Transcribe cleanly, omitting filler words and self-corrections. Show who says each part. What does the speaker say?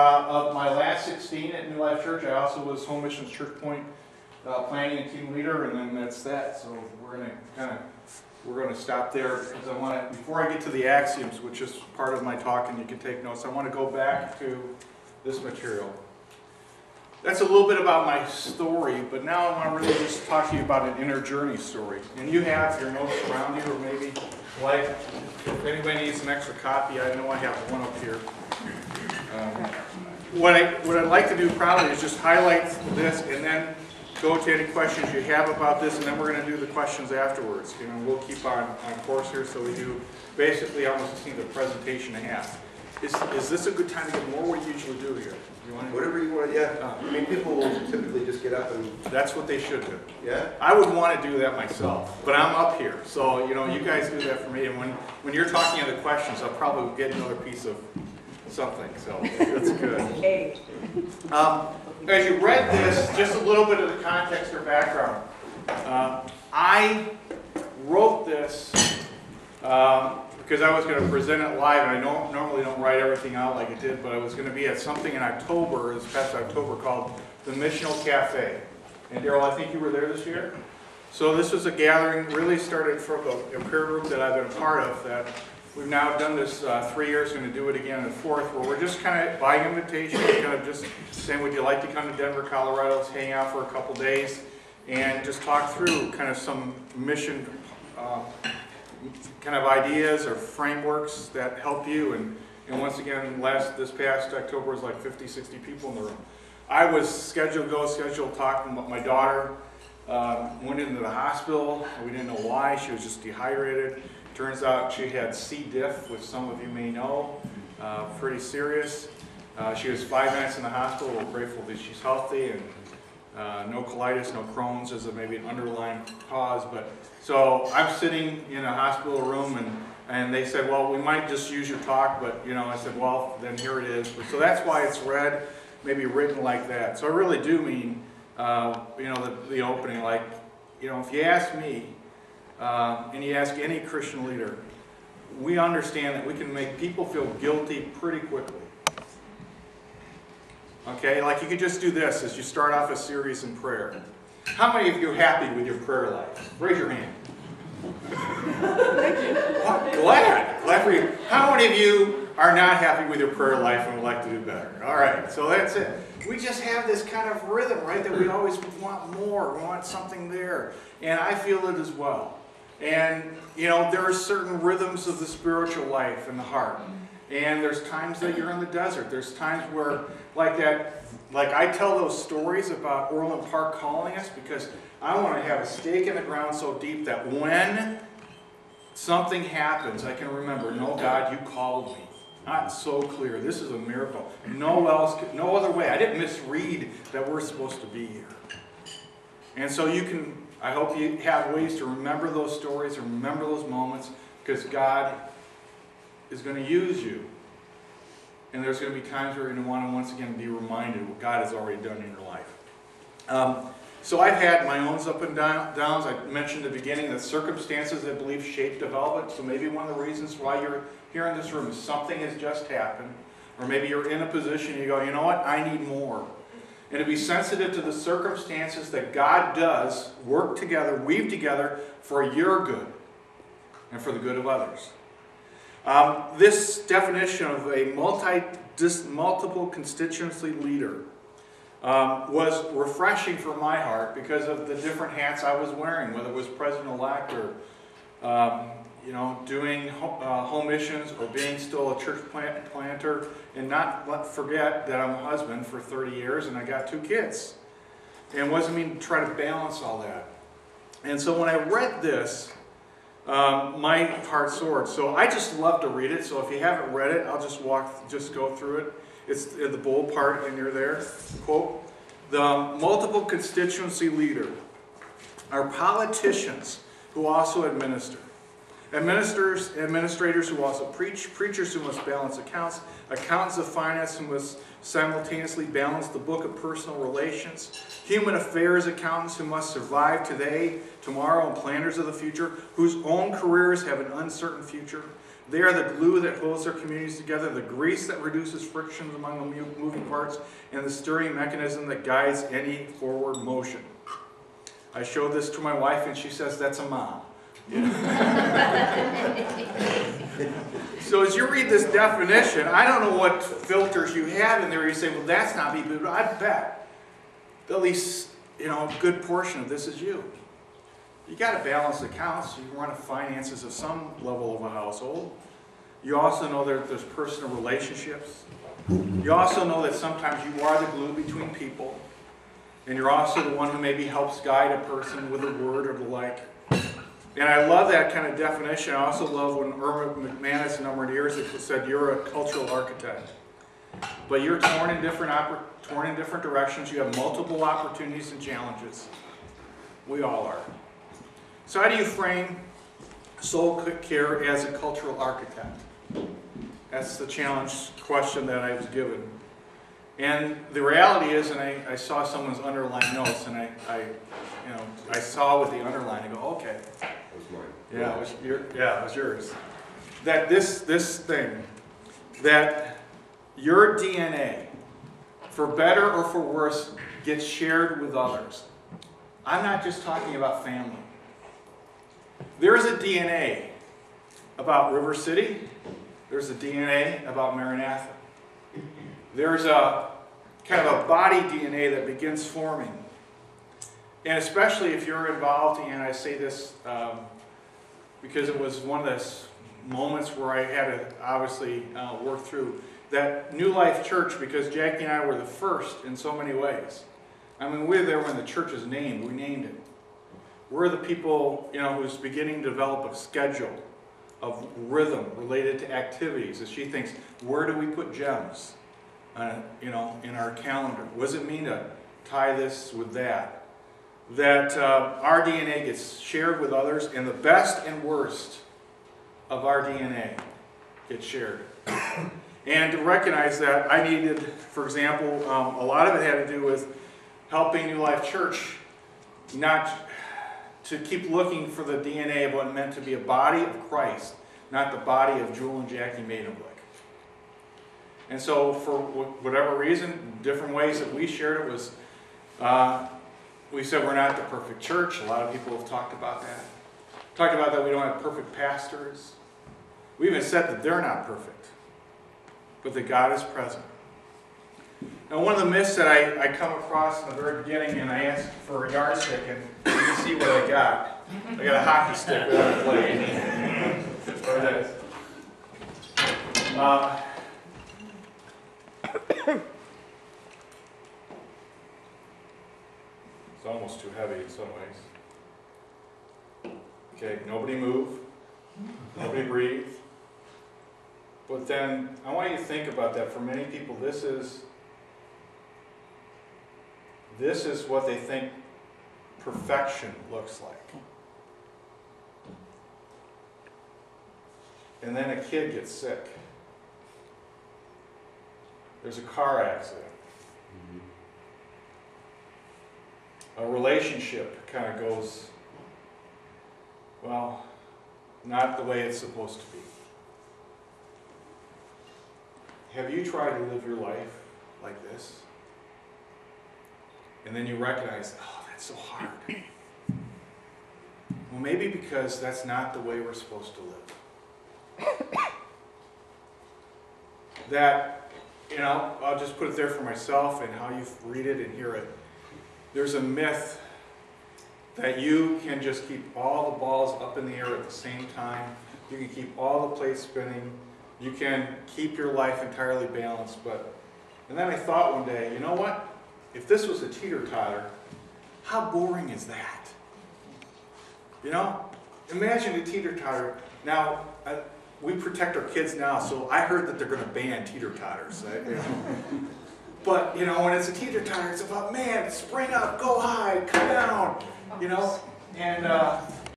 Speaker 1: Of my last 16 at New Life Church, I also was Home Missions Church Point planning and team leader, and then that's that. So we're going to stop there because I want to, before I get to the axioms, which is part of my talk, and you can take notes, I want to go back to this material. That's a little bit about my story, but now I want to really just talk to you about an inner journey story. And you have your notes around you, or maybe, like, if anybody needs an extra copy, I know I have one up here. What I'd like to do probably is just highlight this and then go to any questions you have about this, and then we're going to do the questions afterwards. You know, we'll keep on course here, so we do basically almost need a presentation and a half. Is this a good time to get more? What do you usually do here? You want to
Speaker 2: whatever you want, yeah. I mean, people will typically just get up and...
Speaker 1: That's what they should do.
Speaker 2: Yeah?
Speaker 1: I would want to do that myself, but I'm up here. So, you know, you guys do that for me, and when you're talking other questions, I'll probably get another piece of something, so that's good. As you read this, just a little bit of the context or background. I wrote this because I was going to present it live, and I normally don't write everything out like it did, but I was going to be at something in October, this past October, called the Missional Cafe. And Daryl, I think you were there this year? So this was a gathering, really started from a prayer group that I've been a part of, that we've now done this 3 years, going to do it again in the fourth, where we're just kind of, by invitation, kind of just saying, would you like to come to Denver, Colorado, let's hang out for a couple days, and just talk through kind of some mission kind of ideas or frameworks that help you. And once again, this past October was like 50, 60 people in the room. I was scheduled talking, but my daughter went into the hospital. We didn't know why. She was just dehydrated. Turns out she had C. diff, which some of you may know, pretty serious. She was 5 nights in the hospital. We're grateful that she's healthy, and no colitis, no Crohn's is maybe an underlying cause. But so I'm sitting in a hospital room, and they said, well, we might just use your talk, but you know, I said, well, then here it is. So that's why it's read, maybe written like that. So I really do mean, you know, the opening, like, you know, if you ask me, and you ask any Christian leader, we understand that we can make people feel guilty pretty quickly. Okay, like you could just do this as you start off a series in prayer. How many of you are happy with your prayer life? Raise your hand. Glad for you. How many of you are not happy with your prayer life and would like to do better? All right, so that's it. We just have this kind of rhythm, right, that we always want more, we want something there. And I feel it as well. And, you know, there are certain rhythms of the spiritual life and the heart. And there's times that you're in the desert. There's times where, like I tell those stories about Orland Park calling us because I want to have a stake in the ground so deep that when something happens, I can remember, no, God, you called me. Not so clear. This is a miracle. No other way. I didn't misread that we're supposed to be here. And so you can, I hope you have ways to remember those stories and remember those moments, because God is going to use you. And there's going to be times where you're going to want to once again be reminded what God has already done in your life. So I've had my own up and downs. I mentioned at the beginning that circumstances, I believe, shape development. So maybe one of the reasons why you're here in this room is something has just happened. Or maybe you're in a position and you go, you know what, I need more. And to be sensitive to the circumstances that God does work together, weave together for your good and for the good of others. This definition of a multiple constituency leader was refreshing for my heart because of the different hats I was wearing, whether it was president-elect or you know, doing home missions or being still a church planter, and not forget that I'm a husband for 30 years and I got 2 kids. And what does it mean to try to balance all that? And so when I read this, my heart soared. So I just love to read it. So if you haven't read it, I'll just go through it. It's the bold part when you're there. Quote, the multiple constituency leader are politicians who also administer. Administrators who also preach, preachers who must balance accounts, accountants of finance who must simultaneously balance the book of personal relations, human affairs accountants who must survive today, tomorrow, and planners of the future, whose own careers have an uncertain future, They are the glue that holds their communities together, the grease that reduces frictions among the moving parts, and the steering mechanism that guides any forward motion. I showed this to my wife, and she says, that's a mom. So as you read this definition, I don't know what filters you have in there. You say, well, that's not me, but I bet at least, a good portion of this is you. You got to balance accounts. You run the finances of some level of a household. You also know that there's personal relationships. You also know that sometimes you are the glue between people. And you're also the one who maybe helps guide a person with a word or the like. And I love that kind of definition. I also love when Irma McManus a number of years ago said you're a cultural architect. But you're torn in different directions. You have multiple opportunities and challenges. We all are. So how do you frame soul care as a cultural architect? That's the challenge question that I was given. And the reality is, and I saw someone's underlined notes, and I saw with the underline, I go, okay.
Speaker 2: That was mine.
Speaker 1: Yeah, it was yours. That this thing, that your DNA, for better or for worse, gets shared with others. I'm not just talking about family. There's a DNA about River City. There's a DNA about Maranatha. There's a kind of a body DNA that begins forming. And especially if you're involved, and I say this because it was one of those moments where I had to obviously work through that New Life Church, because Jackie and I were the first in so many ways. I mean, we were there when the church was named. We named it. We're the people, who's beginning to develop a schedule of rhythm related to activities. As she thinks, where do we put gems, in our calendar? What does it mean to tie this with that? That our DNA gets shared with others, and the best and worst of our DNA gets shared. And to recognize that, I needed, for example, a lot of it had to do with helping New Life Church not to keep looking for the DNA of what it meant to be a body of Christ, not the body of Jewel and Jackie Maidenblick. And so for whatever reason, different ways that we shared it was, we said we're not the perfect church. A lot of people have talked about that. Talked about that we don't have perfect pastors. We even said that they're not perfect, but that God is present. Now, one of the myths that I come across in the very beginning, and I asked for a yardstick, and you can see what I got. I got a hockey stick without a blade. There it is. It's almost too heavy in some ways. Okay, nobody move. Nobody breathe. But then, I want you to think about that. For many people, this is what they think perfection looks like. And then a kid gets sick. There's a car accident. A relationship kind of goes, well, not the way it's supposed to be. Have you tried to live your life like this? And then you recognize, oh, that's so hard. Well, maybe because that's not the way we're supposed to live. That, I'll just put it there for myself and how you read it and hear it. There's a myth that you can just keep all the balls up in the air at the same time. You can keep all the plates spinning. You can keep your life entirely balanced. And then I thought one day, you know what? If this was a teeter-totter, how boring is that? Imagine a teeter-totter. Now, we protect our kids now, so I heard that they're going to ban teeter-totters. But, when it's a teeter-totter, it's about, man, spring up, go high, come down, and